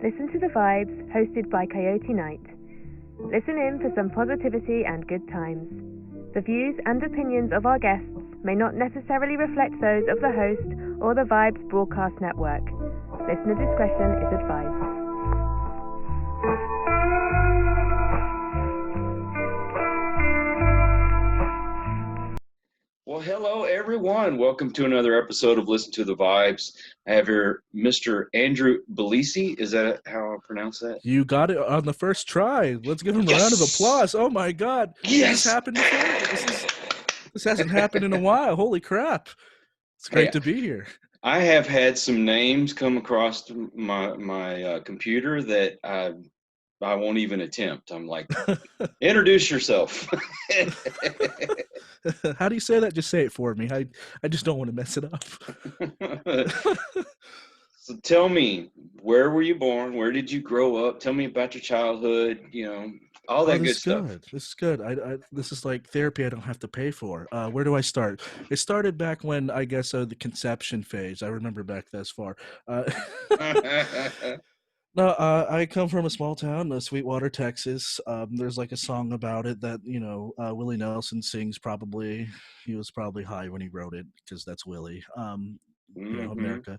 Listen to the Vibes, hosted by Coyote Night. Listen in for some positivity and good times. The views and opinions of our guests may not necessarily reflect those of the host or the Vibes broadcast network. Listener discretion is advised. Well, hello, everyone. Welcome to another episode of Listen to the Vibes. I have here Mr. Andrew Balisi. Is that how I pronounce that? You got it on the first try. Let's give him a round of applause. Oh, my God. Yes! Has this happened before? This hasn't happened in a while. Holy crap. It's great to be here. I have had some names come across my computer that I won't even attempt. I'm like, introduce yourself. How do you say that? Just say it for me. I just don't want to mess it up. So tell me, where were you born? Where did you grow up? Tell me about your childhood, all that good stuff. This is good. This is like therapy I don't have to pay for. Where do I start? It started back when, I guess, the conception phase. I remember back this far. No, I come from a small town, Sweetwater, Texas. There's like a song about it that, Willie Nelson sings probably. He was probably high when he wrote it because that's Willie, America.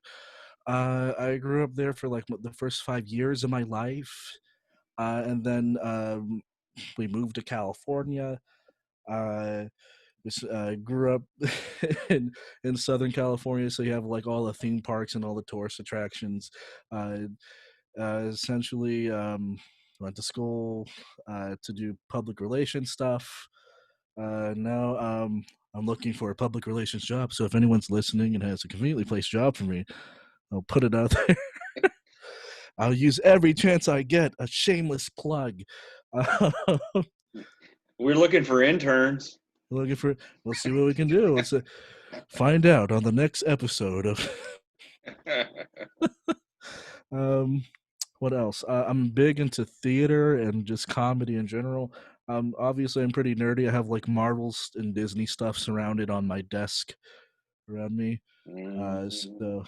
I grew up there for like the first 5 years of my life. And then we moved to California. Grew up in Southern California, so you have like all the theme parks and all the tourist attractions. Essentially went to school to do public relations stuff. Now I'm looking for a public relations job, so if anyone's listening and has a conveniently placed job for me, I'll put it out there. I'll use every chance I get. A shameless plug. We're looking for interns. We'll see what we can do. Let's find out on the next episode of what else? I'm big into theater and just comedy in general. Obviously, I'm pretty nerdy. I have like Marvels and Disney stuff surrounded on my desk around me. So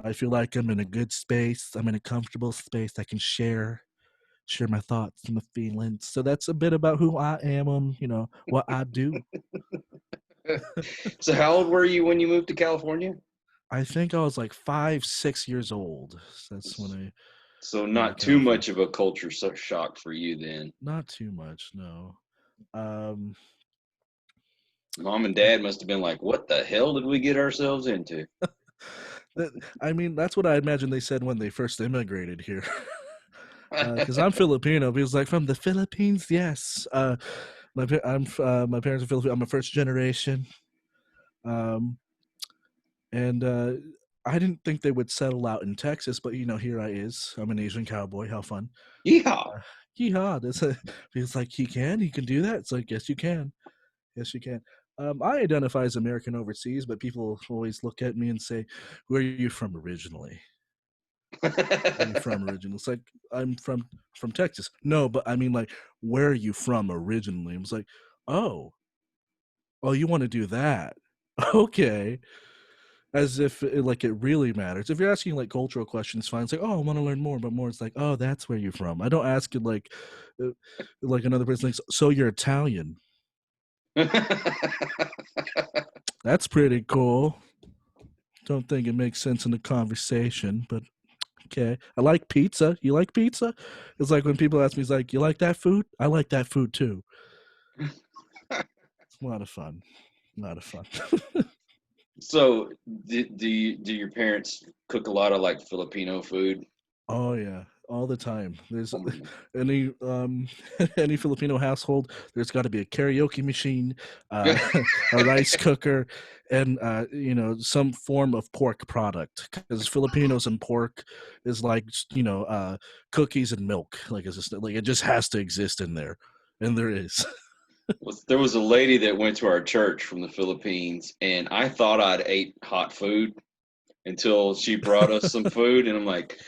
I feel like I'm in a good space. I'm in a comfortable space. I can share my thoughts and my feelings. So that's a bit about who I am and, what I do. So how old were you when you moved to California? I think I was like 5-6 years old. That's when I... So not too much of a culture shock for you then. Not too much, no. Mom and Dad must have been like, what the hell did we get ourselves into? I mean, that's what I imagine they said when they first immigrated here. Because I'm Filipino. He was like, from the Philippines? Yes. My parents are Filipino. I'm a first generation. And I didn't think they would settle out in Texas, but here I is. I'm an Asian cowboy. How fun! Yeehaw! Yeehaw! He's like, he can do that. It's like, yes, you can. Yes, you can. I identify as American overseas, but people always look at me and say, "Where are you from originally?" Where are you from originally? It's like, I'm from Texas. No, but I mean, like, where are you from originally? I was like, oh, you want to do that? Okay. As if it really matters. If you're asking like cultural questions, fine. It's like, oh, I want to learn more, but more it's like, oh, that's where you're from. I don't ask it like another person thinks, so you're Italian. That's pretty cool. Don't think it makes sense in the conversation, but okay. I like pizza. You like pizza? It's like when people ask me, it's like, you like that food? I like that food too. It's a lot of fun. So, do your parents cook a lot of like Filipino food? Oh yeah, all the time. There's any Filipino household, there's got to be a karaoke machine, a rice cooker, and some form of pork product. Because Filipinos and pork is like cookies and milk. Like it's just like it just has to exist in there, and there is. There was a lady that went to our church from the Philippines, and I thought I'd ate hot food until she brought us some food, and I'm like,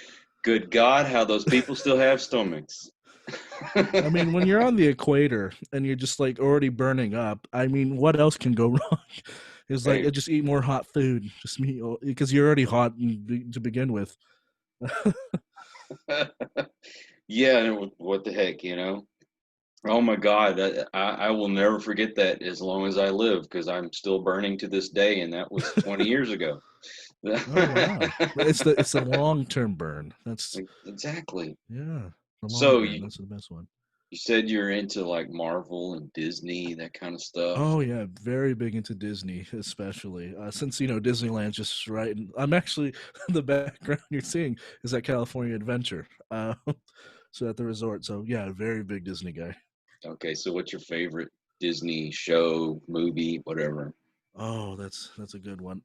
good God, how those people still have stomachs. I mean, when you're on the equator and you're just like already burning up, I mean, what else can go wrong? It's like, just eat more hot food, just me, because you're already hot to begin with. Yeah, what the heck, you know? Oh my God, I will never forget that as long as I live because I'm still burning to this day, and that was 20 years ago. Oh wow, it's the long-term burn. That's Exactly. yeah, the long So burn. That's the best one. you said you're into like Marvel and Disney, that kind of stuff. Oh yeah, very big into Disney, especially since Disneyland's just right. And I'm actually the background you're seeing is that California Adventure, so at the resort. So yeah, very big Disney guy. Okay, so what's your favorite Disney show, movie, whatever? Oh, that's a good one.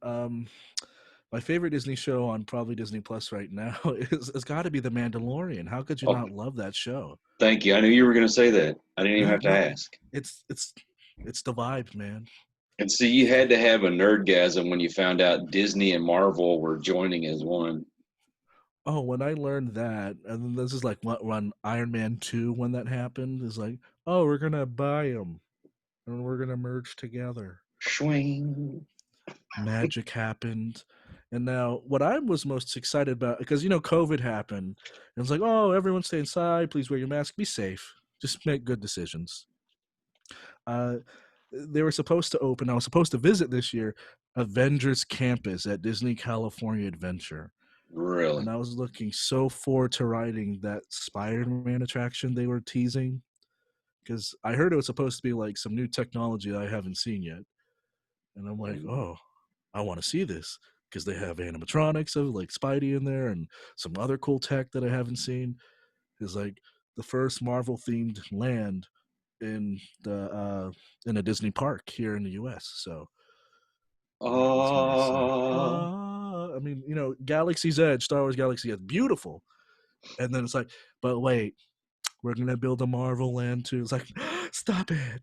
My favorite Disney show on probably Disney Plus right now is has got to be The Mandalorian. How could you Oh, not love that show? thank you. I knew you were going to say that. I didn't even Yeah, have to no, ask. it's the vibe, man. And see, you had to have a nerdgasm when you found out Disney and Marvel were joining as one. Oh, when I learned that, and then this is like what when Iron Man 2 when that happened is like, oh, we're gonna buy them and we're gonna merge together. Swing. Magic happened, and now what I was most excited about because COVID happened, and it's like, oh, everyone stay inside, please wear your mask, be safe, just make good decisions. Uh, they were supposed to open. I was supposed to visit this year Avengers Campus at Disney California Adventure. Really? And I was looking so forward to riding that Spider-Man attraction they were teasing because I heard it was supposed to be like some new technology I haven't seen yet. And I'm like, Mm. oh, I want to see this because they have animatronics of like Spidey in there and some other cool tech that I haven't seen. It's like the first Marvel themed land in a Disney park here in the US. So it's gonna be so. Oh, I mean, Galaxy's Edge, Star Wars Galaxy Edge, beautiful. And then it's like, but wait, we're gonna build a Marvel land too. It's like, stop it,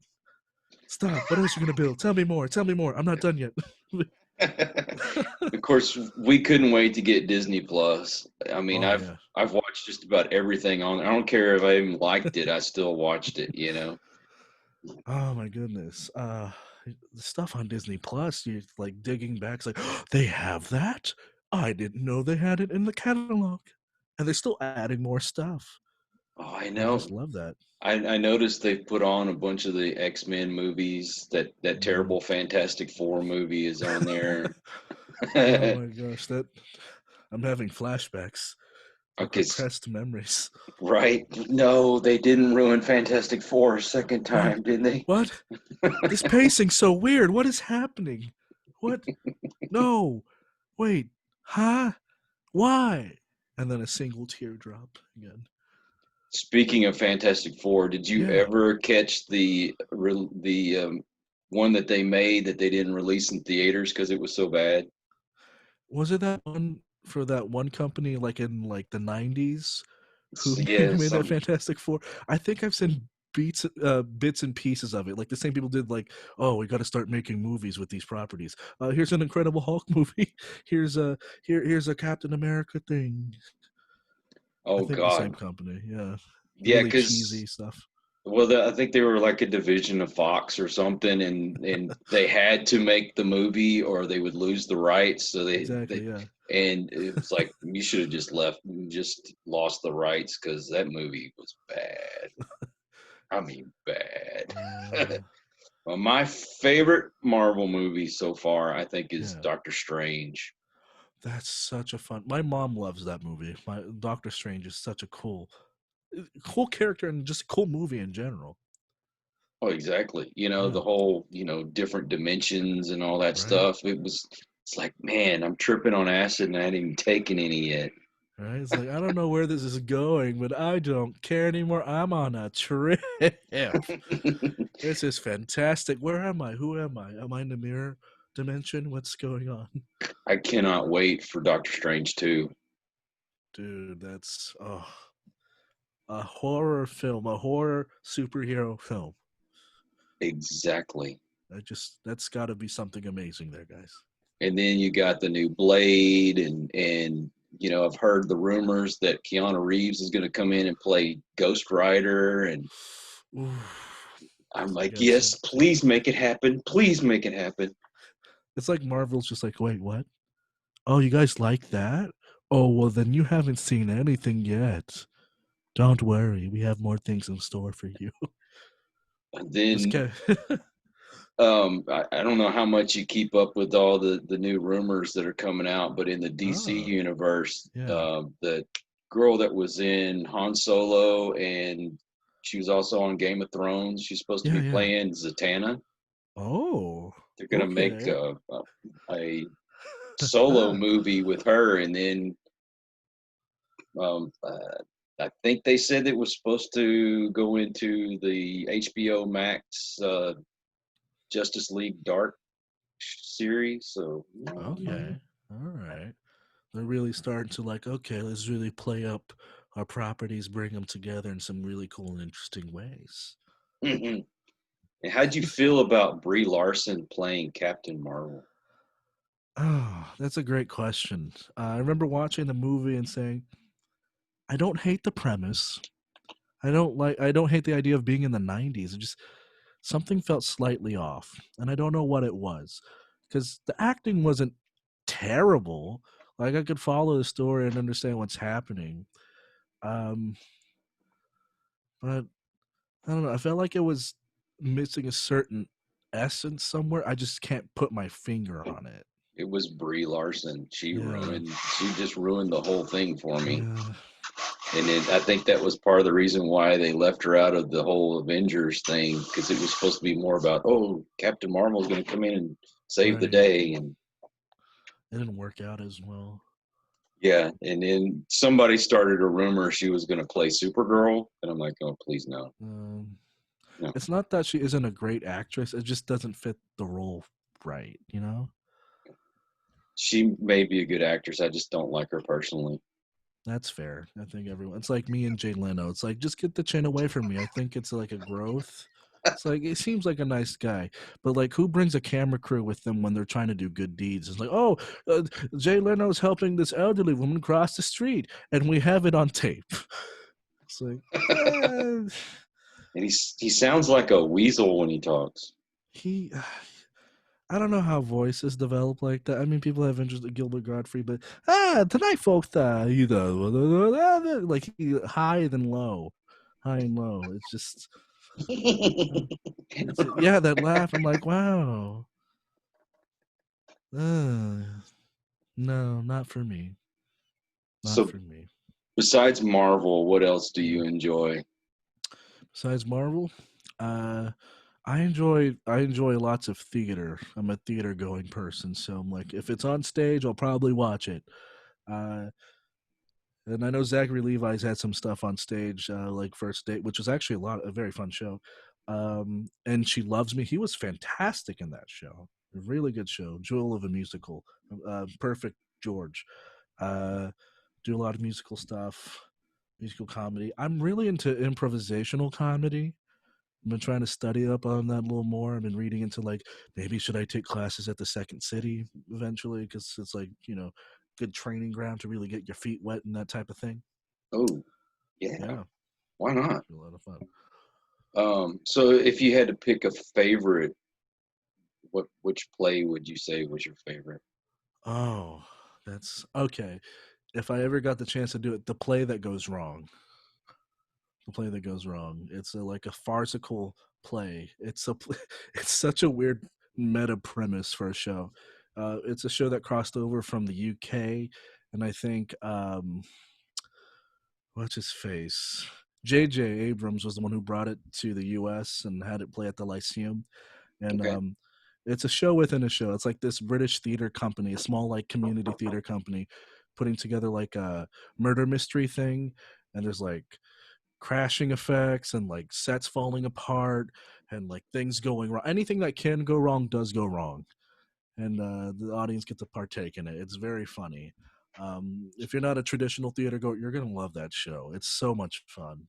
stop. What else are you gonna build? Tell me more. Tell me more. I'm not done yet. of course, we couldn't wait to get Disney Plus. I mean, Oh I've yeah. I've watched just about everything on. I don't care if I even liked it. I still watched it. You know. Oh my goodness. The stuff on Disney Plus, you're like digging back. It's like, they have that. I didn't know they had it in the catalog, and they're still adding more stuff. Oh, I I just know. love that. I noticed they put on a bunch of the X-Men movies. That Mhm. terrible Fantastic Four movie is on there. Oh my gosh, that I'm having flashbacks of Okay, repressed memories. right? No, they didn't ruin Fantastic Four a second What? time, did they? What? This pacing's so weird. What is happening? What? No. Wait. Huh? Why? And then a single teardrop again. Speaking of Fantastic Four, did you Yeah. ever catch the one that they made that they didn't release in theaters because it was so bad? Was it that one for that one company like in like the 90s who Yeah, made that something. Fantastic Four? I think I've seen bits and pieces of it. Like the same people did like, oh, we got to start making movies with these properties. Here's an Incredible Hulk movie. Here's a Captain America thing. I Oh think the same God, company. Yeah. yeah, Really because cheesy stuff. well, I think they were like a division of Fox or something, and they had to make the movie or they would lose the rights. So they Exactly, yeah. and it was like you should have just lost the rights because that movie was bad. I mean, bad. Uh, Well, my favorite Marvel movie so far, I think, is yeah. Doctor Strange. That's such a fun. My mom loves that movie. My Doctor Strange is such a cool character and just a cool movie in general. Oh, exactly. You know, Yeah. the whole, different dimensions and all that Right? stuff. It's like, man, I'm tripping on acid and I hadn't even taken any yet. Right? It's like I don't know where this is going, but I don't care anymore. I'm on a trip. This is fantastic. Where am I? Who am I? Am I in the mirror dimension? What's going on? I cannot wait for Doctor Strange 2. Dude, that's a horror film, a horror superhero film. Exactly. That's got to be something amazing there, guys. And then you got the new Blade and I've heard the rumors that Keanu Reeves is going to come in and play Ghost Rider and Ooh, I'm I like, gotcha. yes, please make it happen. Please make it happen. It's like Marvel's just like, wait, what? Oh, you guys like that? Oh, well, then you haven't seen anything yet. Don't worry, we have more things in store for you. And Just then I don't know how much you keep up with all the new rumors that are coming out, but in the DC Oh, universe, yeah. the girl that was in Han Solo and she was also on Game of Thrones. She's supposed to Yeah, be yeah. playing Zatanna. Oh, They're gonna make okay. a solo movie with her, and then um, uh, I think they said it was supposed to go into the HBO Max Justice League Dark series. So Okay. All right. They're really starting to like, okay, let's really play up our properties, bring them together in some really cool and interesting ways. and how'd you feel about Brie Larson playing Captain Marvel? Oh, that's a great question. I remember watching the movie and saying, I don't hate the premise. I don't hate the idea of being in the 90s. It just something felt slightly off, and I don't know what it was. Cuz the acting wasn't terrible. Like I could follow the story and understand what's happening. Um but I don't know. I felt like it was missing a certain essence somewhere. I just can't put my finger on it. It was Brie Larson. Yeah. She just ruined the whole thing for me. Yeah. And I think that was part of the reason why they left her out of the whole Avengers thing, because it was supposed to be more about, oh, Captain Marvel's going to come in and save the Right. day. And It didn't work out as well. yeah, and then somebody started a rumor she was going to play Supergirl. And I'm like, oh, please no. Um, No. it's not that she isn't a great actress. It just doesn't fit the role right, you know? She may be a good actress. I just don't like her personally. That's fair. I think everyone. It's like me and Jay Leno. It's like just get the chin away from me. I think it's like a growth. It's like it seems like a nice guy, but like who brings a camera crew with them when they're trying to do good deeds? It's like, oh, Jay Leno's helping this elderly woman cross the street, and we have it on tape. It's like, And he sounds like a weasel when he talks. he. I don't know how voices develop like that. I mean, people have interest in Gilbert Godfrey, but tonight, folks, you know, like high and low, high and low. It's just, it's yeah, that laugh. I'm like, wow, uh, no, not for me, not So for me. besides Marvel, what else do Mm. you enjoy? Besides Marvel, uh, I enjoy lots of theater. I'm a theater going person, so I'm like, if it's on stage, I'll probably watch it. Uh, And I know Zachary Levi's had some stuff on stage, like First Date, which was actually a very fun show. And She Loves Me. He was fantastic in that show. A really good show. Jewel of a musical. Perfect George. Uh, do a lot of musical stuff, musical comedy. I'm really into improvisational comedy. I've been trying to study up on that a little more. I've been reading into like maybe should I take classes at the Second City eventually because it's like good training ground to really get your feet wet and that type of thing. Oh, yeah, Yeah, why not? a lot of fun. So if you had to pick a favorite, which play would you say was your favorite? Oh, that's okay. If I ever got the chance to do it, the play that goes wrong. The play that goes wrong. It's like a farcical play. It's such a weird meta premise for a show. It's a show that crossed over from the UK, and I think what's his face? J.J. Abrams was the one who brought it to the U.S. and had it play at the Lyceum. And Okay. it's a show within a show. It's like this British theater company, a small like community theater company, putting together like a murder mystery thing. And there's like crashing effects and like sets falling apart and like things going wrong. Anything that can go wrong does go wrong, and the audience get to partake in it. It's very funny. If you're not a traditional theater goer, you're gonna love that show. It's so much fun.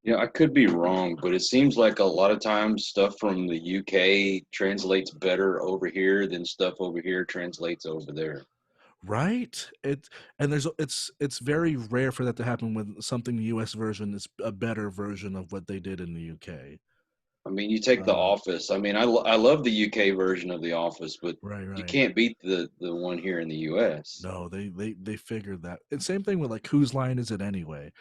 Yeah, I could be wrong, but it seems like a lot of times stuff from the UK translates better over here than stuff over here translates over there. Right? It's very rare for that to happen when something the US version is a better version of what they did in the UK. I mean, you take The Office. I mean, I love the UK version of The Office, but you Right. can't beat the one here in the US. No, they figured that. And same thing with like Whose Line Is It Anyway?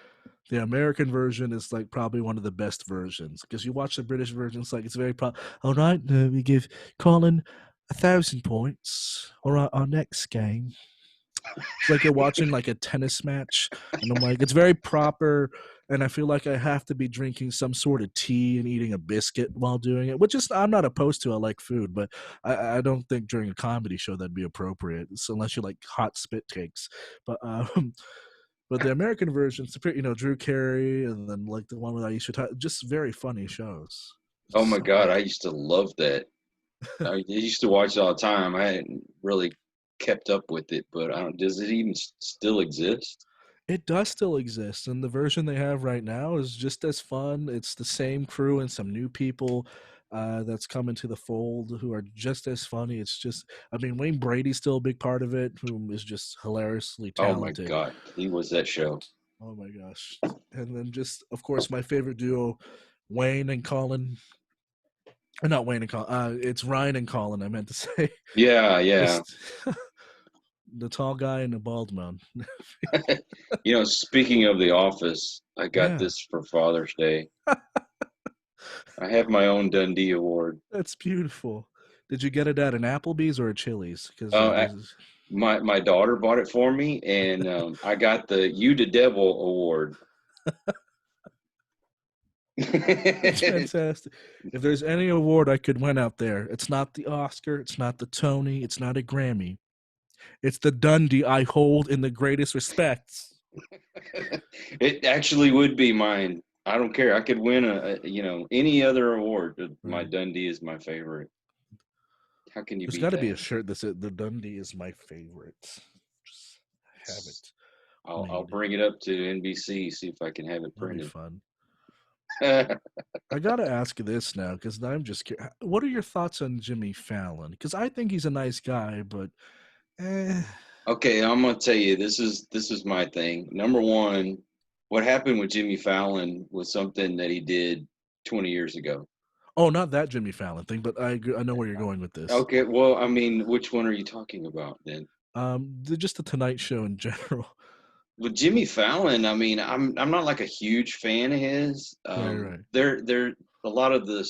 The American version is like probably one of the best versions because you watch the British version, it's like it's very all right. We give Colin 1,000 points. All right, our next game. It's like you're watching like a tennis match, and I'm like, it's very proper, and I feel like I have to be drinking some sort of tea and eating a biscuit while doing it, which is I'm not opposed to. I like food, but I don't think during a comedy show that'd be appropriate, so unless you like hot spit takes. But but the American version's pretty, Drew Carey, and then like the one with Aisha, just very funny shows. Oh my So God, good. I used to love that. I used to watch it all the time. I hadn't really kept up with it, but I don't. Does it even still exist? It does still exist, and the version they have right now is just as fun. It's the same crew and some new people that's coming to the fold who are just as funny. It's just, I mean, Wayne Brady's still a big part of it, who is just hilariously Oh my talented. God, he was that show. Oh my gosh. And then just, of course, my favorite duo, Wayne and Colin. Not Wayne and Colin. It's Ryan and Colin, I meant to say. Yeah. Just the tall guy and the bald man. Speaking of The Office, I got Yeah. this for Father's Day. I have my own Dundee Award. That's beautiful. Did you get it at an Applebee's or a Chili's? Because Uh, there's my daughter bought it for me, and I got the You the Devil Award. That's fantastic. If there's any award I could win out there, it's not the Oscar, it's not the Tony, it's not a Grammy. It's the Dundee I hold in the greatest respect. It actually would be mine. I don't care. I could win any other award. But my Right. Dundee is my favorite. How can you There's beat got to that? be a shirt that says the Dundee is my favorite. Just have it I'll made. bring it up to NBC, see if I can have it That'd be printed. fun. I gotta ask this now because I'm just curious. What are your thoughts on Jimmy Fallon? Because I think he's a nice guy, but Okay, I'm gonna tell you, this is my thing. Number one, what happened with Jimmy Fallon was something that he did 20 years ago. oh, not that Jimmy Fallon thing, but I know where you're going with this. Okay, well, I mean, which one are you talking about then? Just the Tonight Show in general. With Jimmy Fallon, I mean, I'm not like a huge fan of his. Right. There a lot of the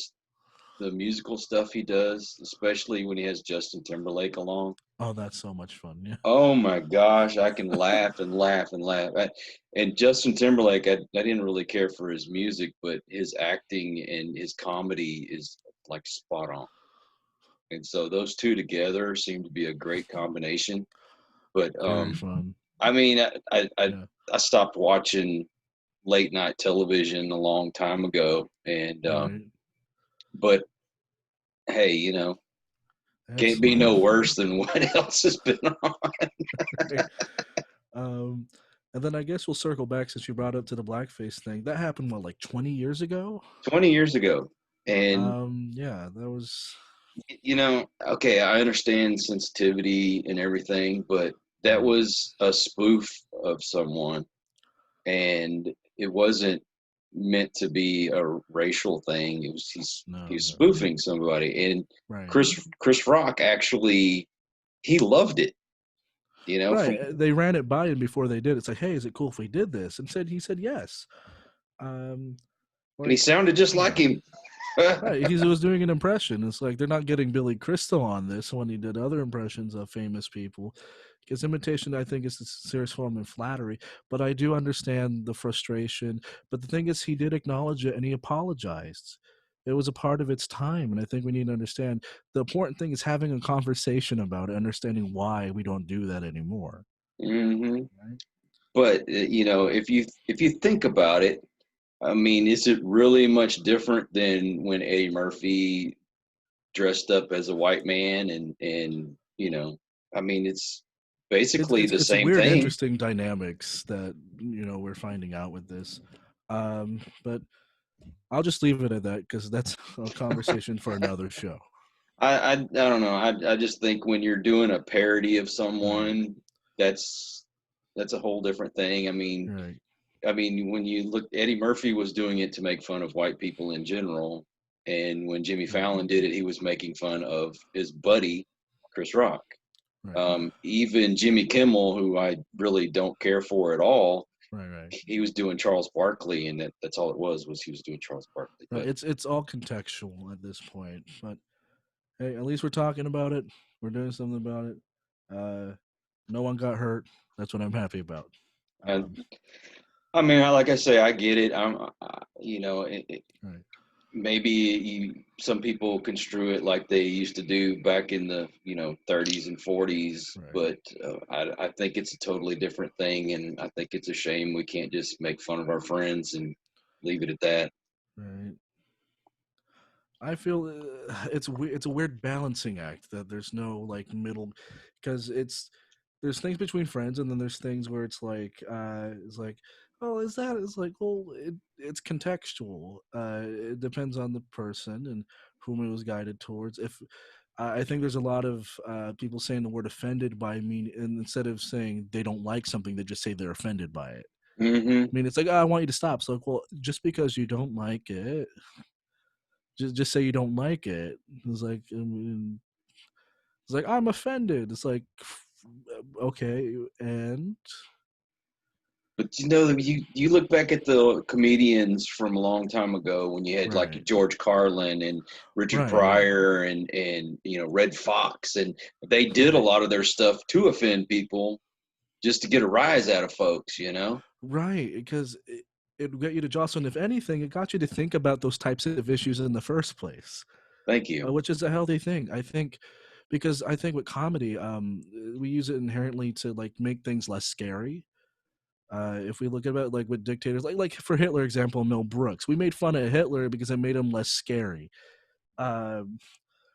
musical stuff he does, especially when he has Justin Timberlake along. Oh, that's so much fun. Yeah. Oh my gosh, I can laugh and laugh and laugh. And Justin Timberlake, I didn't really care for his music, but his acting and his comedy is like spot on. And so those two together seem to be a great combination. But Very fun. I mean, Yeah. I stopped watching late night television a long time ago, and Right. but hey, can't be Excellent. no worse than what else has been on. Right. And then I guess we'll circle back since you brought up to the blackface thing. That happened like 20 years ago? 20 years ago. And Yeah, that was okay, I understand sensitivity and everything, but that was a spoof of someone, and it wasn't meant to be a racial thing. It was he's no. spoofing somebody, and Right. Chris Rock actually he loved it. Right. They ran it by him before they did. It's like, hey, is it cool if we did this? And he said yes. And he sounded just like him. Right, he was doing an impression. It's like they're not getting Billy Crystal on this when he did other impressions of famous people, because imitation, I think, is a serious form of flattery. But I do understand the frustration. But the thing is, he did acknowledge it and he apologized. It was a part of its time, and I think we need to understand the important thing is having a conversation about it, understanding why we don't do that anymore. Mm-hmm. Right? But if you think about it, I mean, is it really much different than when Eddie Murphy dressed up as a white man and I mean, it's basically the It's same weird, thing. interesting dynamics that we're finding out with this. But I'll just leave it at that because that's a conversation for another show. I don't know. I just think when you're doing a parody of Right. someone, that's a whole different thing. Right. I mean, when you look, Eddie Murphy was doing it to make fun of white people in general, And when Jimmy Fallon did it, he was making fun of his buddy, Chris Rock. Right. Even Jimmy Kimmel, who I really don't care for at all, Right. he was doing Charles Barkley, and that's all it was he was doing Charles Barkley. Right. But It's all contextual at this point. But hey, at least we're talking about it. We're doing something about it. No one got hurt. That's what I'm happy about. and I mean, like I say, I get it. Right. Maybe some people construe it like they used to do back in the 30s and 40s, Right. but I think it's a totally different thing, and I think it's a shame we can't just make fun of our friends and leave it at that. Right. I feel it's a weird balancing act that there's no like middle, because there's things between friends, and then there's things where it's like oh, is that, it's like, well, it's contextual. It depends on the person and whom it was guided towards. If I think there's a lot of people saying the word offended by me, and instead of saying they don't like something, they just say they're offended by it. Hmm. I mean, it's like, oh, I want you to stop. So like, well, just because you don't like it, just say you don't like it. It's like, I mean, it's like, I'm offended. It's like, okay, and But you look back at the comedians from a long time ago when you had like right, George Carlin and Richard right, Pryor and Red Fox, and they did a right, lot of their stuff to offend people just to get a rise out of folks. right, because it would get you to jostle. And if anything, it got you to think about those types of issues in the first place, Thank you. which is a healthy thing, I think. Because I think with comedy, we use it inherently to like make things less scary. If we look at it like with dictators, like for Hitler example, Mel Brooks, we made fun of Hitler because it made him less scary. Um,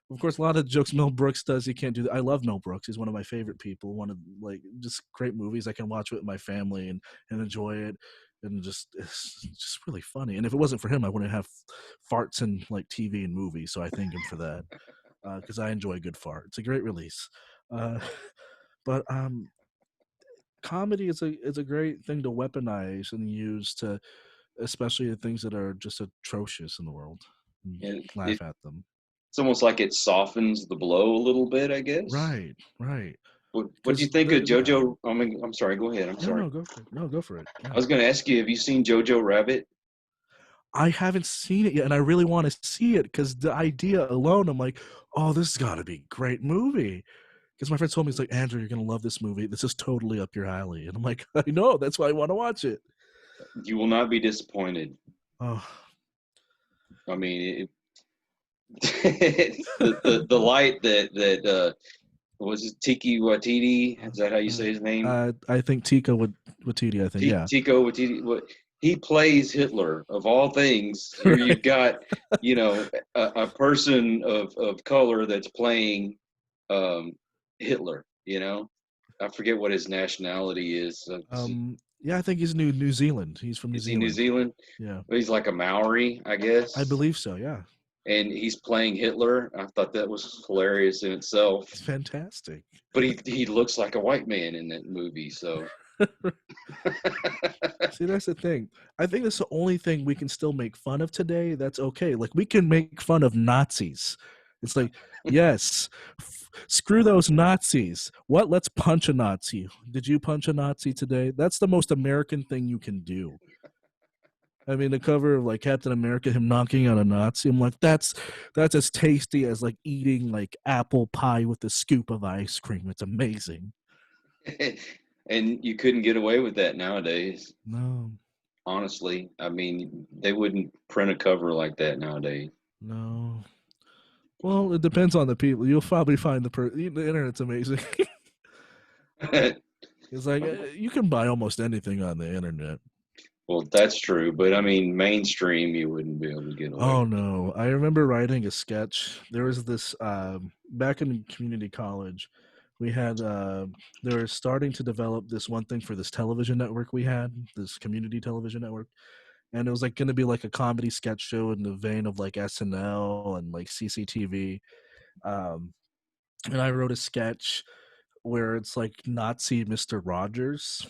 of course, a lot of the jokes Mel Brooks does, he can't do that. I love Mel Brooks; he's one of my favorite people. One of like just great movies. I can watch with my family and enjoy it, and it's just really funny. And if it wasn't for him, I wouldn't have farts in like TV and movies. So I thank him for that, because I enjoy a good fart. It's a great release. Uh, but comedy is a great thing to weaponize and use to, especially the things that are just atrocious in the world, and And laugh at them. it's almost like it softens the blow a little bit, I guess. Right, right. What do you Because think of yeah, JoJo? I mean, I'm sorry. Go ahead. I'm no, sorry. no, go for it. No, go for it. I Yeah, was going to ask you, have you seen Jojo Rabbit? I haven't seen it yet, and I really want to see it because the idea alone, I'm like, oh, this has got to be a great movie. Because my friend told me, it's like, Andrew, you're gonna love this movie. This is totally up your alley, and I'm like, I know, that's why I want to watch it. You will not be disappointed. Oh, I mean, the light that was it Tiki Watiti? Is that how you say his name? I think Tika Waititi. I think, yeah. Tico Watiti. He plays Hitler of all things. Here Right. you've got a person of color that's playing um, Hitler. I forget what his nationality is. Yeah, I think he's New Zealand. He's from New Is he New Zealand. Zealand? Yeah, He's like a Maori, I I guess. believe so. Yeah, And he's playing Hitler. I thought that was hilarious in itself. it's fantastic. But he looks like a white man in that movie. So See, that's the thing. I think that's the only thing we can still make fun of today. That's okay. Like, we can make fun of Nazis. It's like, yes, screw those Nazis. What? Let's punch a Nazi. Did you punch a Nazi today? That's the most American thing you can do. I mean, the cover of like Captain America, him knocking on a Nazi. I'm like, that's as tasty as like eating like apple pie with a scoop of ice cream. It's amazing. and you couldn't get away with that nowadays. No, Honestly, I mean, they wouldn't print a cover like that nowadays. no. Well, it depends on the people. You'll probably find the internet's amazing. It's like you can buy almost anything on the internet. Well, that's true, but I mean, mainstream, you wouldn't be able to get away Oh with it. no, I remember writing a sketch. There was this back in community college. We had they were starting to develop this one thing for this television network we had, this community television network, and it was like going to be like a comedy sketch show in the vein of like SNL and like CCTV. Um, and I wrote a sketch where it's like Nazi Mr. Rogers,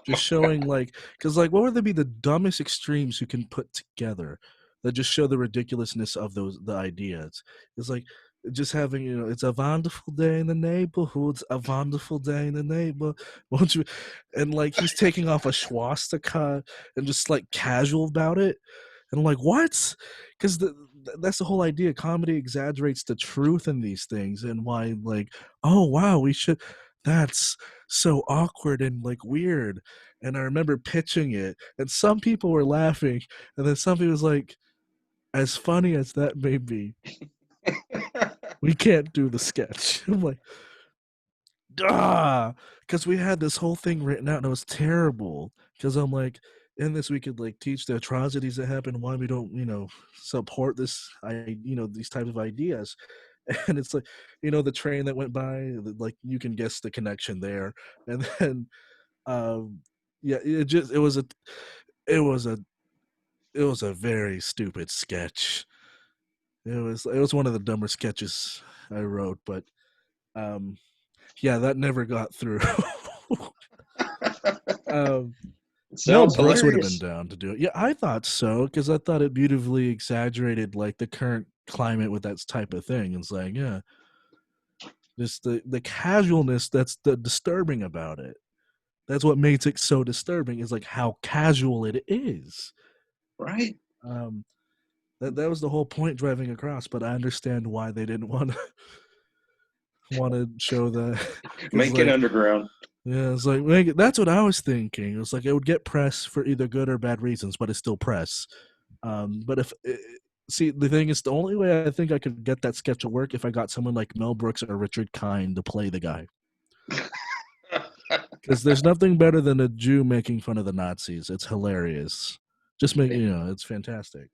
just showing like, because like, what would be the dumbest extremes you can put together? that just show the ridiculousness of the ideas. It's like just having, it's a wonderful day in the neighborhood. It's a wonderful day in the neighborhood. Won't you? And like he's taking off a swastika and just like casual about it. And I'm like, what? Because that's the whole idea. Comedy exaggerates the truth in these things, and why, like, oh wow, we should. That's so awkward and like weird. And I remember pitching it, and some people were laughing, and then some people was like, as funny as that may be, we can't do the sketch. I'm like, because we had this whole thing written out and it was terrible. Because I'm like, in this we could like teach the atrocities that happen, why we don't, support this, these types of ideas. And it's like, the train that went by, like you can guess the connection there. And then, yeah, it was a very stupid sketch. It was one of the dumber sketches I wrote, but yeah, that never got through. Mel Brooks would have been down to do it. Yeah, I thought so, because I thought it beautifully exaggerated like the current climate with that type of thing. It's like, yeah, just the casualness that's the disturbing about it. That's what makes it so disturbing, is like how casual it is. Right. That was the whole point driving across, but I understand why they didn't want to show that. Make it underground. Yeah, it's like, that's what I was thinking. It was like it would get press for either good or bad reasons, but it's still press. But see, the thing is, the only way I think I could get that sketch to work if I got someone like Mel Brooks or Richard Kind to play the guy. Because there's nothing better than a Jew making fun of the Nazis. It's hilarious. Just it's fantastic.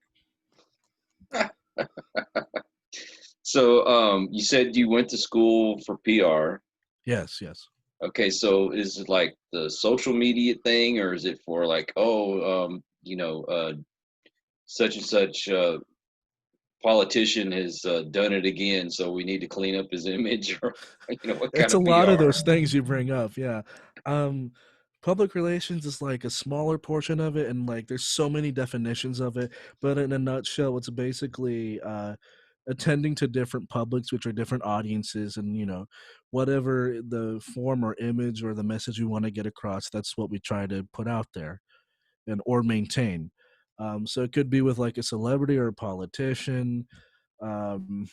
So, you said you went to school for PR. Yes. Okay, so is it like the social media thing, or is it for like, such and such politician has done it again, so we need to clean up his image, or what kind It's a of lot of PR? those things you bring up. Yeah. Public relations is like a smaller portion of it, and like there's so many definitions of it, but in a nutshell, it's basically attending to different publics, which are different audiences, and whatever the form or image or the message we want to get across, that's what we try to put out there or maintain. So it could be with like a celebrity or a politician, um,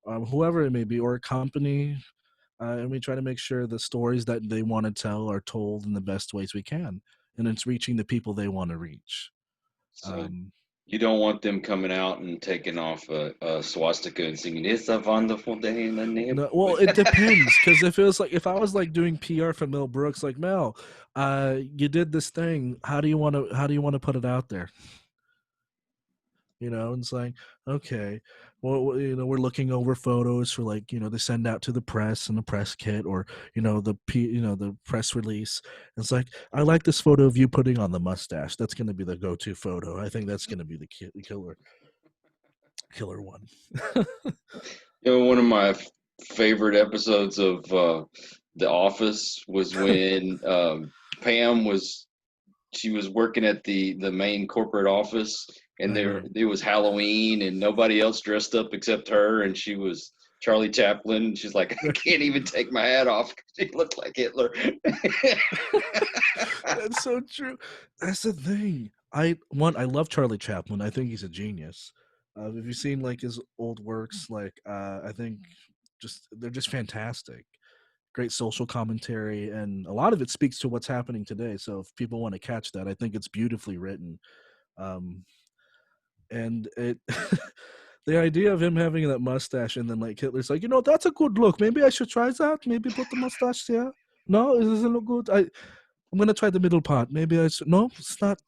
whoever it may be, or a company. And we try to make sure the stories that they want to tell are told in the best ways we can, and it's reaching the people they want to reach. So you don't want them coming out and taking off a swastika and singing "It's a wonderful day in the neighborhood." No, well, it depends, because if I was like doing PR for Mel Brooks, like, Mel, you did this thing. How do you want to put it out there? And it's like, okay, well, we're looking over photos for like, to send out to the press and the press kit, or the press release. It's like, I like this photo of you putting on the mustache. That's going to be the go-to photo. I think that's going to be the killer one. One of my favorite episodes of The Office was when Pam was working at the main corporate office, and it was Halloween and nobody else dressed up except her, and she was Charlie Chaplin. She's like, I can't even take my hat off because she looked like Hitler. That's so true. That's the thing. I love Charlie Chaplin. I think he's a genius. Have you seen like his old works? Like I think they're just fantastic. Great social commentary, and a lot of it speaks to what's happening today. So if people want to catch that, I think it's beautifully written. And it the idea of him having that mustache, and then like Hitler's like, that's a good look. Maybe I should try that. Maybe put the mustache there. No, it doesn't look good. I'm gonna try the middle part. Maybe I should. No, it's not.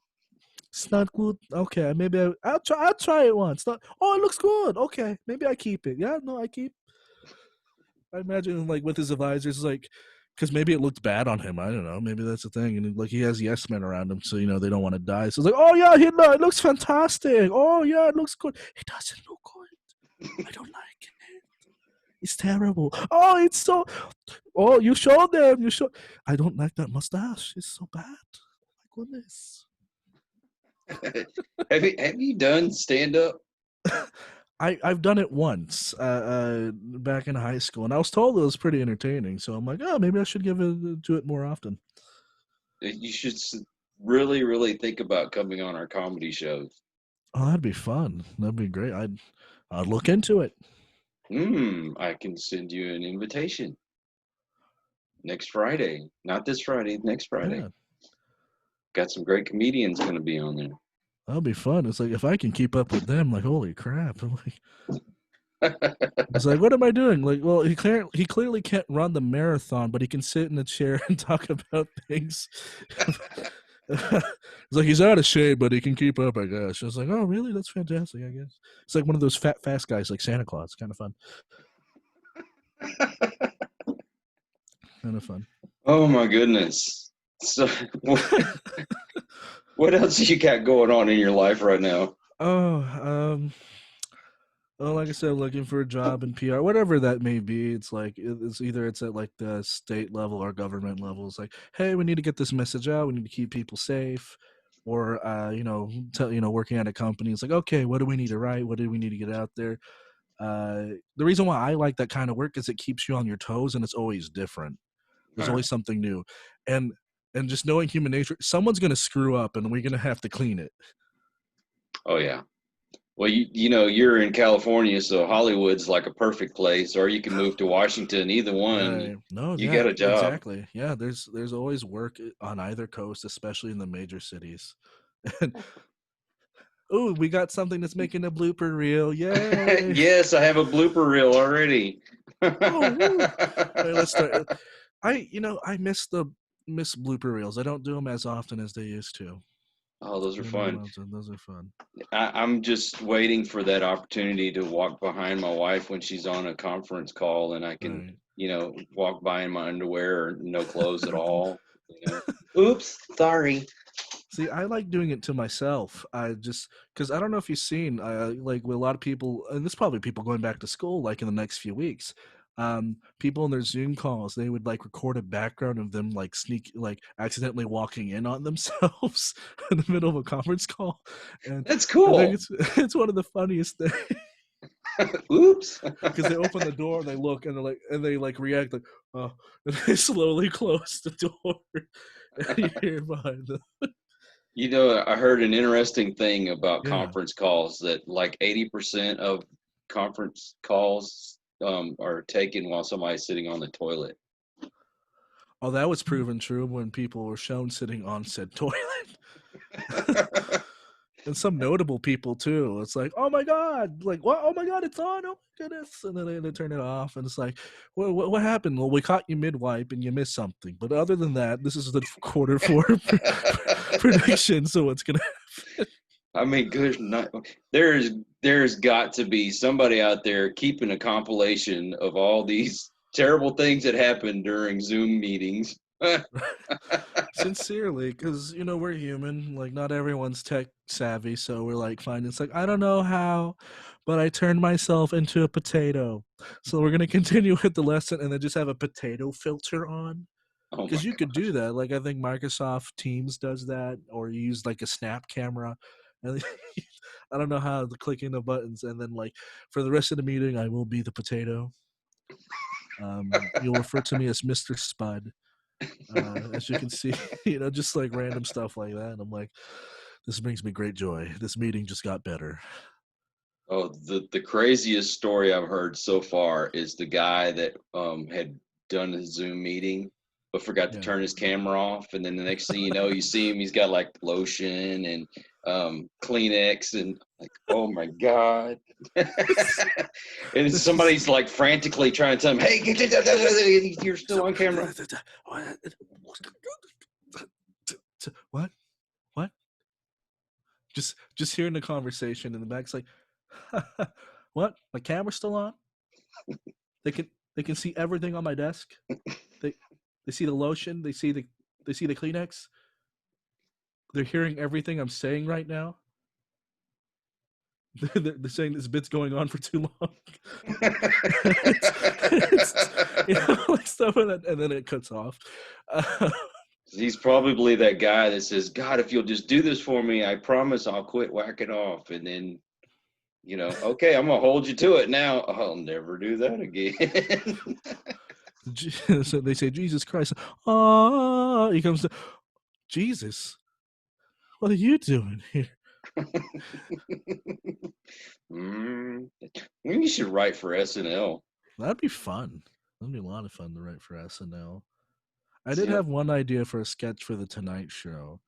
It's not good. Okay, maybe I'll try. I'll try it once. Not, oh, it looks good. Okay, maybe I keep it. Yeah, no, I keep. I imagine like with his advisors, like, because maybe it looked bad on him. I don't know. Maybe that's the thing. And like he has yes men around him, so they don't want to die. So it's like, oh yeah, Hitler, it looks fantastic. Oh yeah, it looks good. It doesn't look good. I don't like it. It's terrible. Oh, it's so. Oh, you showed them. I don't like that mustache. It's so bad. Oh my goodness. Have you done stand up? I've done it once back in high school, and I was told it was pretty entertaining. So I'm like, oh, maybe I should give it to it more often. You should really, really think about coming on our comedy shows. Oh, that'd be fun. That'd be great. I'd look into it. I can send you an invitation next Friday. Not this Friday, next Friday. Yeah, Got some great comedians going to be on there. that'll be fun. It's like if I can keep up with them, like holy crap! I'm like, it's like, what am I doing? Like, well, he clearly can't run the marathon, but he can sit in a chair and talk about things. It's like he's out of shape, but he can keep up, I guess. I was like, oh, really? That's fantastic, I guess. It's like one of those fat, fast guys like Santa Claus. Kind of fun. Kind of fun. Oh, my goodness. So, what else you got going on in your life right now? Oh, well, like I said, looking for a job in PR, whatever that may be. It's like it's either it's at like the state level or government level. It's like, hey, we need to get this message out. We need to keep people safe. Or working at a company. It's like, okay, what do we need to write? What do we need to get out there? The reason why I like that kind of work is it keeps you on your toes, and it's always different. There's always something new, and just knowing human nature, someone's gonna screw up, and we're gonna have to clean it. Oh yeah. Well, you're in California, so Hollywood's like a perfect place, or you can move to Washington. Either one, Right. No, you yeah, got a job. exactly. Yeah, there's always work on either coast, especially in the major cities. Oh, we got something that's making a blooper reel. Yay! Yes, I have a blooper reel already. Oh, woo. Right, let's start. I miss blooper reels. I don't do them as often as they used to. Oh, those are fun. Those are fun. I'm just waiting for that opportunity to walk behind my wife when she's on a conference call, and I can, Right. walk by in my underwear or no clothes at all. Oops, sorry. See, I like doing it to myself. I just because I don't know if you've seen, like with a lot of people, and this probably people going back to school, like in the next few weeks. People in their Zoom calls, they would like record a background of them like accidentally walking in on themselves in the middle of a conference call, and That's I cool. think it's one of the funniest things. Oops. Because they open the door, and they look, and they react like, oh, and they slowly close the door. And you hear behind them. I heard an interesting thing about Yeah. conference calls that like 80% of conference calls are taken while somebody's sitting on the toilet. Oh, that was proven true when people were shown sitting on said toilet. And some notable people too. It's like, oh my god, like what? Oh my god, it's on! Oh my goodness! And then they turn it off, and it's like, what happened? Well, we caught you mid wipe, and you missed something. But other than that, this is the quarter four prediction. So what's gonna happen? I mean, good night. There's got to be somebody out there keeping a compilation of all these terrible things that happen during Zoom meetings. Sincerely, because we're human. Like, not everyone's tech savvy, so we're like, fine. It's like, I don't know how, but I turned myself into a potato. So we're gonna continue with the lesson, and then just have a potato filter on. Oh Because my you could do that. Like, I think Microsoft Teams does that, or you use like a snap camera. And I don't know how to clicking the buttons, and then like for the rest of the meeting, I will be the potato. You'll refer to me as Mr. Spud. As you can see, just like random stuff like that. And I'm like, this brings me great joy. This meeting just got better. Oh, the craziest story I've heard so far is the guy that had done his Zoom meeting but forgot to Yeah. turn his camera off, and then the next thing you know, you see him, he's got like lotion and Kleenex, and like, oh my god. And somebody's like frantically trying to tell him, hey, you're still on camera. What? Just hearing the conversation in the back. It's like, what? My camera's still on? They can see everything on my desk. They see the lotion. They see the Kleenex. They're hearing everything I'm saying right now. They're saying this bit's going on for too long. It's like stuff like that, and then it cuts off. He's probably that guy that says, God, if you'll just do this for me, I promise I'll quit whacking off. And then, okay, I'm going to hold you to it now. I'll never do that again. So they say, Jesus Christ. Oh, he comes to, Jesus, what are you doing here? Maybe you should write for SNL. That'd be fun. That'd be a lot of fun to write for SNL. I did Yeah. have one idea for a sketch for the Tonight Show,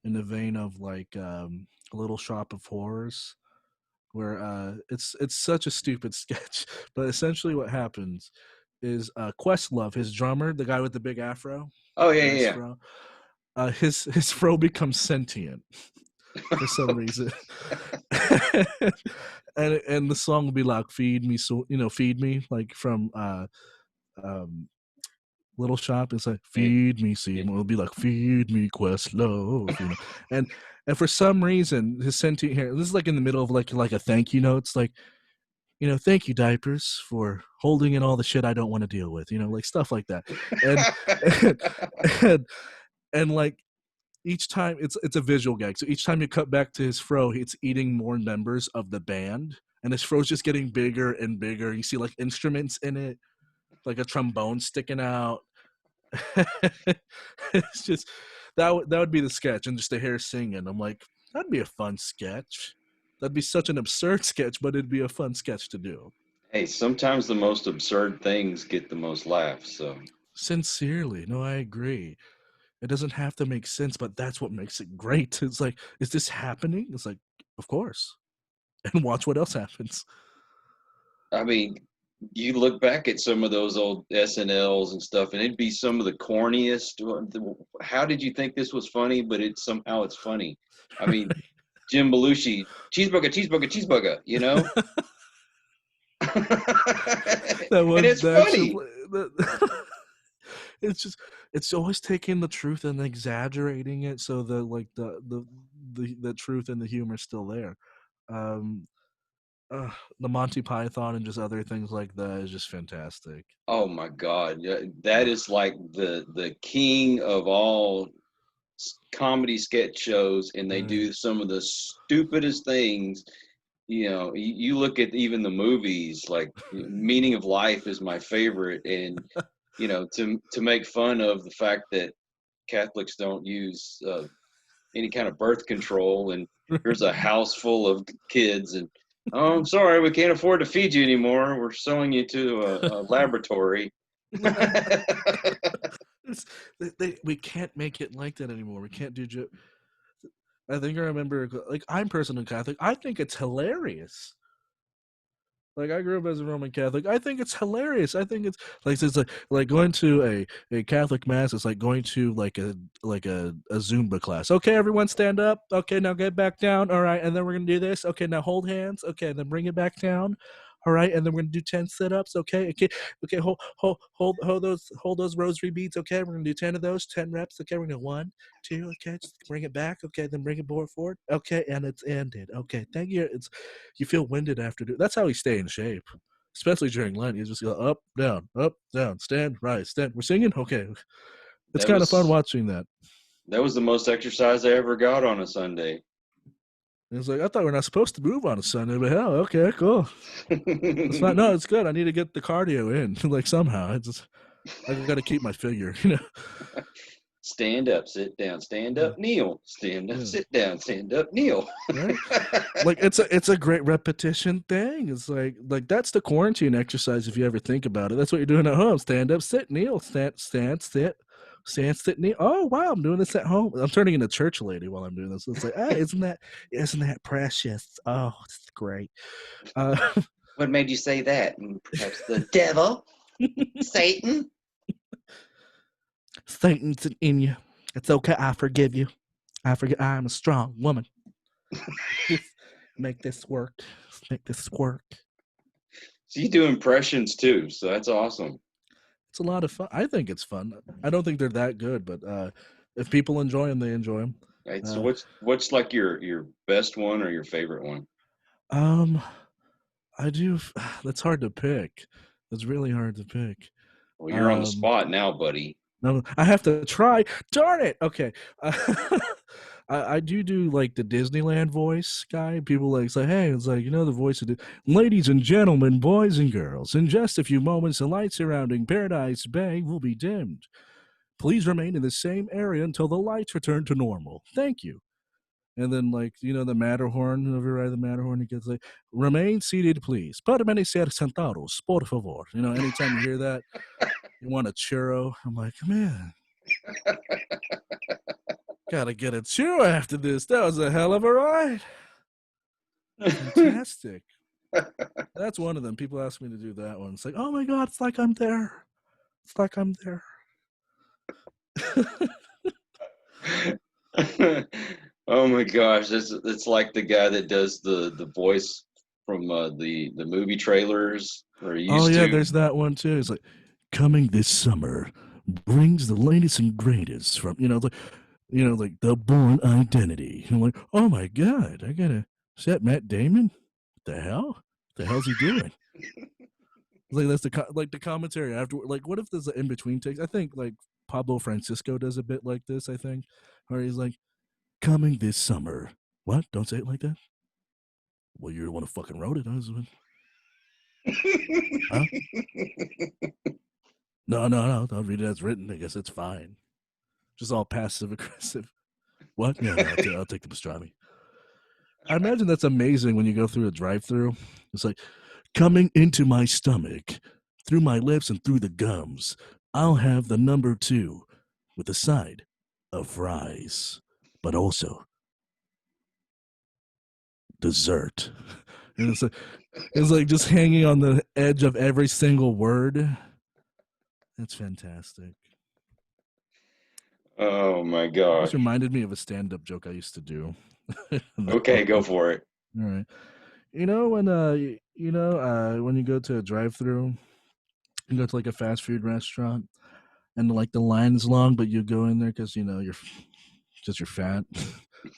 in the vein of like a Little Shop of Horrors, where it's such a stupid sketch, but essentially what happens is Questlove, his drummer, the guy with the big afro, Oh, yeah, nice yeah. fro, his fro becomes sentient for some reason. and the song will be like feed me, so feed me, like from um Little Shop. It's like feed me Seymour. It'll be like feed me Questlove, and for some reason his sentient hair, this is like in the middle of like a thank you note. It's like, thank you diapers for holding in all the shit I don't want to deal with, like stuff like that. And like each time it's a visual gag. So each time you cut back to his fro, it's eating more members of the band, and his fro's just getting bigger and bigger. You see like instruments in it, like a trombone sticking out. It's just that would be the sketch, and just the hair singing. I'm like, that'd be a fun sketch. That'd be such an absurd sketch, but it'd be a fun sketch to do. Hey, sometimes the most absurd things get the most laughs. So Sincerely, no, I agree. It doesn't have to make sense, but that's what makes it great. It's like, is this happening? It's like, of course. And watch what else happens. I mean, you look back at some of those old SNLs and stuff, and it'd be some of the corniest. How did you think this was funny? But somehow it's funny. I mean, Jim Belushi, cheeseburger, cheeseburger, cheeseburger. That And it's funny. It's always taking the truth and exaggerating it, so the like the truth and the humor is still there. Um, the Monty Python and just other things like that is just fantastic. Oh my God, that is like the king of all comedy sketch shows, and they do some of the stupidest things. You look at even the movies, like Meaning of Life is my favorite, and to make fun of the fact that Catholics don't use any kind of birth control, and here's a house full of kids, and oh, I'm sorry, we can't afford to feed you anymore. We're selling you to a laboratory. We can't make it like that anymore. We can't do. I think I remember, like, I'm personally Catholic. I think it's hilarious. Like, I grew up as a Roman Catholic. I think it's hilarious. I think it's like going to a Catholic mass. It's like going to like a Zumba class. Okay, everyone stand up. Okay, now get back down. All right, and then we're gonna do this. Okay, now hold hands. Okay, then bring it back down. All right, and then we're gonna do 10 sit-ups. Okay, hold those rosary beads. Okay, we're gonna do 10 of those, 10 reps. Okay, we're gonna 1, 2. Okay, just bring it back. Okay, then bring it forward. Okay, and it's ended. Okay, thank you. You feel winded after that's how we stay in shape, especially during Lent. You just go up, down, stand, rise, stand. We're singing. Okay, it's kind of fun watching that. That was the most exercise I ever got on a Sunday. And it's like, I thought we're not supposed to move on a Sunday, but hell, okay, cool. It's not. No, it's good. I need to get the cardio in, like somehow. I got to keep my figure, Stand up, sit down, stand up, kneel, stand up, sit down, stand up, kneel. Right? Like it's a great repetition thing. It's like that's the quarantine exercise if you ever think about it. That's what you're doing at home. Stand up, sit, kneel, stand, sit, kneel. Oh wow, I'm doing this at home. I'm turning into church lady while I'm doing this. It's like, isn't that precious? Oh, it's great. What made you say that? Perhaps the devil, Satan. Satan's in you. It's okay. I forgive you. I forget. I'm a strong woman. Make this work. Make this work. So you do impressions too, so that's awesome. It's a lot of fun. I think it's fun. I don't think they're that good, but if people enjoy them, they enjoy them. Right. So what's like your best one or your favorite one? I do. That's hard to pick. It's really hard to pick. Well, you're on the spot now, buddy. No, I have to try. Darn it. Okay. I do like the Disneyland voice guy. People like say, hey, it's like, the voice of ladies and gentlemen, boys and girls. In just a few moments, the light surrounding Paradise Bay will be dimmed. Please remain in the same area until the lights return to normal. Thank you. And then, like, the Matterhorn, whoever ride the Matterhorn, he gets like, remain seated, please. Permanece sentados, por favor. Anytime you hear that, you want a churro. I'm like, man, gotta get a churro after this. That was a hell of a ride. Fantastic. That's one of them. People ask me to do that one. It's like, oh my God, it's like I'm there. It's like I'm there. Oh my gosh, it's like the guy that does the voice from the movie trailers, or he Oh used yeah, to. there's that one too. It's like, coming this summer brings the latest and greatest from like the Bourne Identity. I'm like, oh my God, is that Matt Damon? What the hell? What the hell's he doing? Like that's the commentary after. Like, what if there's an in between takes? I think like Pablo Francisco does a bit like this. I think, where he's like, coming this summer. What? Don't say it like that. Well, you're the one who fucking wrote it. Huh? No. Don't read it as written. I guess it's fine. Just all passive aggressive. What? Yeah, no, I'll take the pastrami. I imagine that's amazing when you go through a drive-through. It's like, coming into my stomach, through my lips and through the gums. I'll have the number 2 with a side of fries, but also dessert. And it's like just hanging on the edge of every single word. That's fantastic. Oh my This gosh. reminded me of a stand-up joke I used to do. Okay, go for it. All right. When you go to a drive-through, you go to like a fast food restaurant, and like the line's long, but you go in there because you're fat.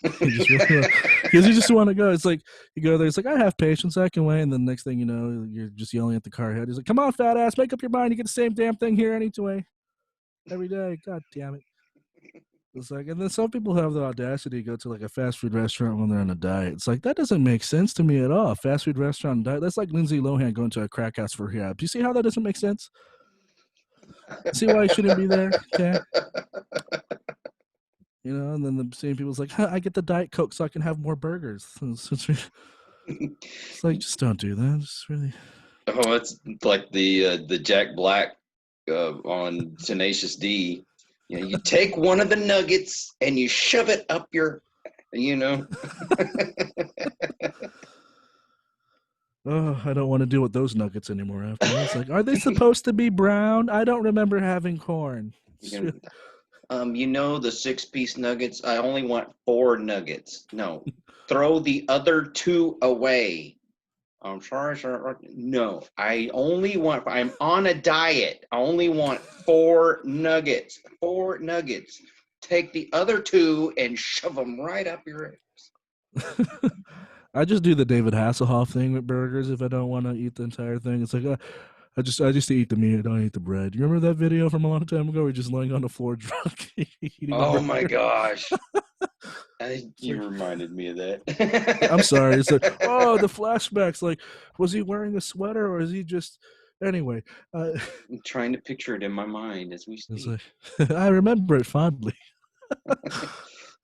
Because you just want to go. It's like you go there. It's like, I have patience, I can wait. And then next thing you know, you're just yelling at the car head. He's like, come on, fat ass, make up your mind. You get the same damn thing here anyway, every day. God damn it. It's like, and then some people have the audacity to go to like a fast food restaurant when they're on a diet. It's like, that doesn't make sense to me at all. Fast food restaurant diet. That's like Lindsay Lohan going to a crack house for rehab. Do you see how that doesn't make sense? See why I shouldn't be there? Okay. And then the same people's like, I get the Diet Coke so I can have more burgers. It's like, just don't do that. It's really. Oh, it's like the Jack Black on Tenacious D. You take one of the nuggets and you shove it up your. Oh, I don't want to deal with those nuggets anymore after that. It's like, are they supposed to be brown? I don't remember having corn. The 6-piece nuggets, I only want 4 nuggets. No, throw the other 2 away. I'm sorry, sir. No, I'm on a diet. I only want 4 nuggets. 4 nuggets. Take the other 2 and shove them right up your ass. I just do the David Hasselhoff thing with burgers if I don't want to eat the entire thing. It's like, I just eat the meat. I don't eat the bread. You remember that video from a long time ago? Where you're just laying on the floor drunk eating Oh my gosh! You reminded me of that. I'm sorry. It's like, oh, the flashbacks. Like, was he wearing a sweater or is he just? Anyway, I'm trying to picture it in my mind as we speak. Like, I remember it fondly.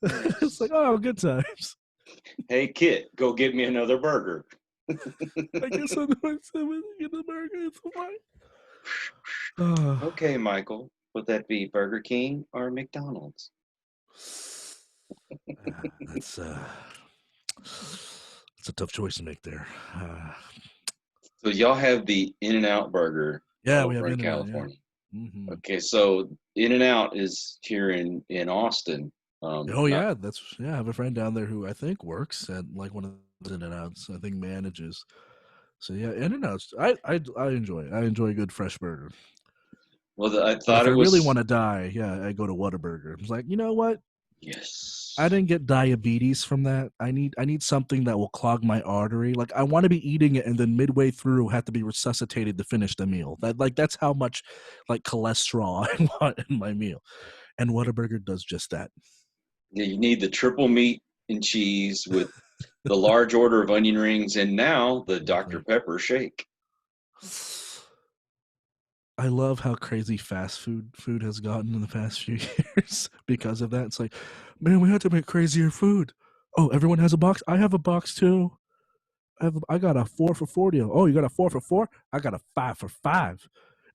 It's like, oh, good times. Hey, Kit, go get me another burger. I guess I'm going to get the burger. It's fine. Okay, Michael. Would that be Burger King or McDonald's? That's a tough choice to make there. So y'all have the In-N-Out burger. Yeah, we have in In-N-Out, California. Yeah. Mm-hmm. Okay, so In-N-Out is here in Austin. Yeah, I have a friend down there who I think works at like one of the In-N-Outs. I think manages. So yeah, In-N-Outs. I enjoy it. I enjoy a good fresh burger. Well, I thought if I really want to die, I go to Whataburger. I was like, you know what? Yes. I didn't get diabetes from that. I need something that will clog my artery. Like I want to be eating it and then midway through have to be resuscitated to finish the meal. That's how much like cholesterol I want in my meal. And Whataburger does just that. Yeah, you need the triple meat and cheese with the large order of onion rings, and now the Dr. Pepper shake. I love how crazy fast food has gotten in the past few years because of that. It's like, man, we had to make crazier food. Oh, everyone has a box. I have a box too. I got a 4 for $4 deal. Oh, you got a 4 for $4? I got a 5 for $5.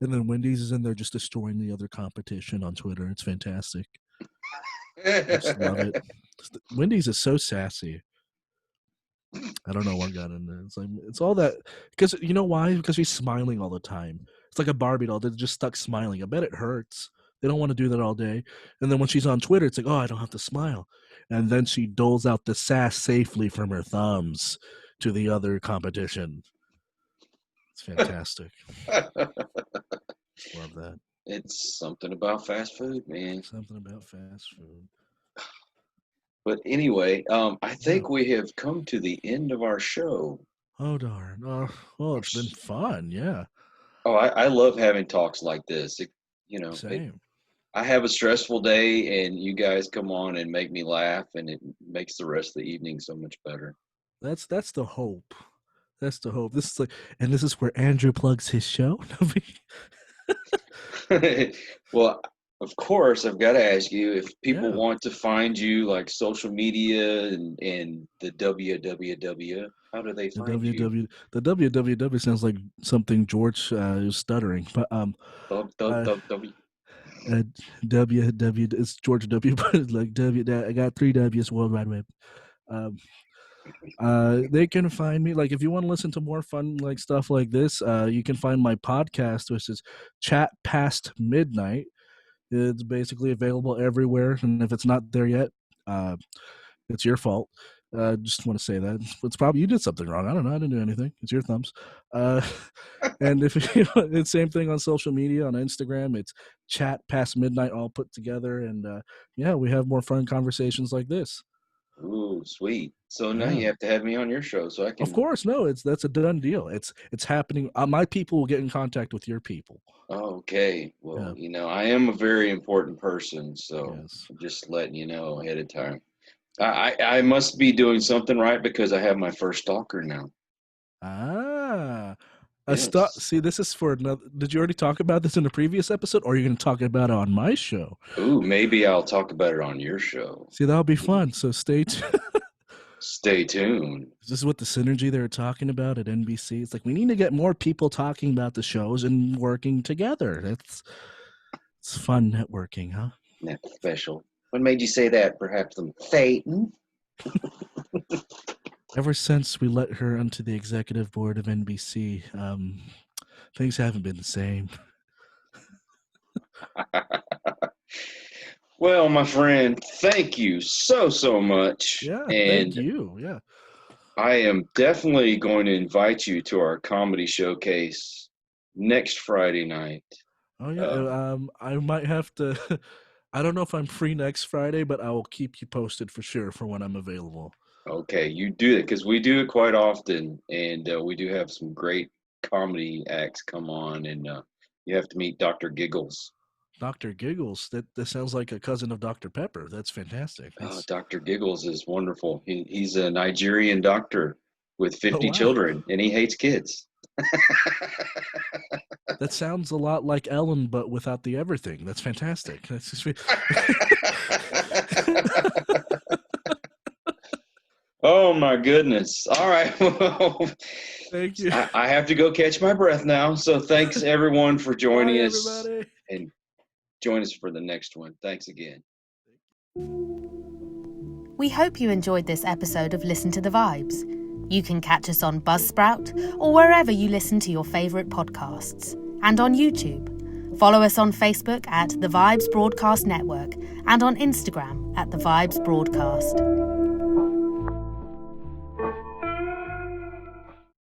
And then Wendy's is in there just destroying the other competition on Twitter. It's fantastic. I just love it. Wendy's is so sassy. I don't know what got in there. It's all that, because you know why? Because she's smiling all the time. It's like a Barbie doll. They're just stuck smiling. I bet it hurts. They don't want to do that all day. And then when she's on Twitter, it's like, oh, I don't have to smile. And then she doles out the sass safely from her thumbs to the other competition. It's fantastic. Love that. It's something about fast food, man. Something about fast food. But anyway, I think we have come to the end of our show. Oh, darn. Oh, well, it's been fun, yeah. Oh, I love having talks like this. Same. I have a stressful day, and you guys come on and make me laugh, and it makes the rest of the evening so much better. That's the hope. That's the hope. This is where Andrew plugs his show. Well, of course, I've got to ask you, if people want to find you, like social media and the www, how do they find you? The www sounds like something George is stuttering, but www it's George W, but it's like I got 3 W's, World Wide Web. They can find me, like, if you want to listen to more fun like stuff like this, you can find my podcast, which is Chat Past Midnight. It's basically available everywhere, and if it's not there yet, it's your fault. Just want to say that it's probably you did something wrong. I don't know. I didn't do anything. It's your thumbs. And if it's same thing on social media, on Instagram, it's Chat Past Midnight, all put together. And we have more fun conversations like this. Ooh, sweet. So now you have to have me on your show so I can. Of course, no. That's a done deal. It's happening. My people will get in contact with your people. Okay. Well, I am a very important person, so I'm just letting you know ahead of time. I must be doing something right because I have my first stalker now. See, this is for another. Did you already talk about this in a previous episode, or are you going to talk about it on my show? Ooh, maybe I'll talk about it on your show. See, that'll be fun. So stay tuned. Stay tuned. This is what the synergy they were talking about at NBC. It's like we need to get more people talking about the shows and working together. It's fun networking, huh? That's special. What made you say that? Perhaps I'm Satan? Ever since we let her onto the executive board of NBC, things haven't been the same. Well, my friend, thank you so much. Yeah, thank you. Yeah. I am definitely going to invite you to our comedy showcase next Friday night. Oh, yeah. I might have to. I don't know if I'm free next Friday, but I will keep you posted for sure for when I'm available. Okay, you do it because we do it quite often, and we do have some great comedy acts come on, and you have to meet Dr. Giggles. Dr. Giggles? That sounds like a cousin of Dr. Pepper. That's fantastic. Dr. Giggles is wonderful. He's a Nigerian doctor with 50 children, and he hates kids. That sounds a lot like Ellen, but without the everything. That's fantastic. That's just... Oh, my goodness. All right. Well, thank you. I have to go catch my breath now. So thanks, everyone, for joining us. Everybody. And join us for the next one. Thanks again. We hope you enjoyed this episode of Listen to the Vibes. You can catch us on Buzzsprout or wherever you listen to your favourite podcasts, and on YouTube. Follow us on Facebook at The Vibes Broadcast Network and on Instagram at The Vibes Broadcast.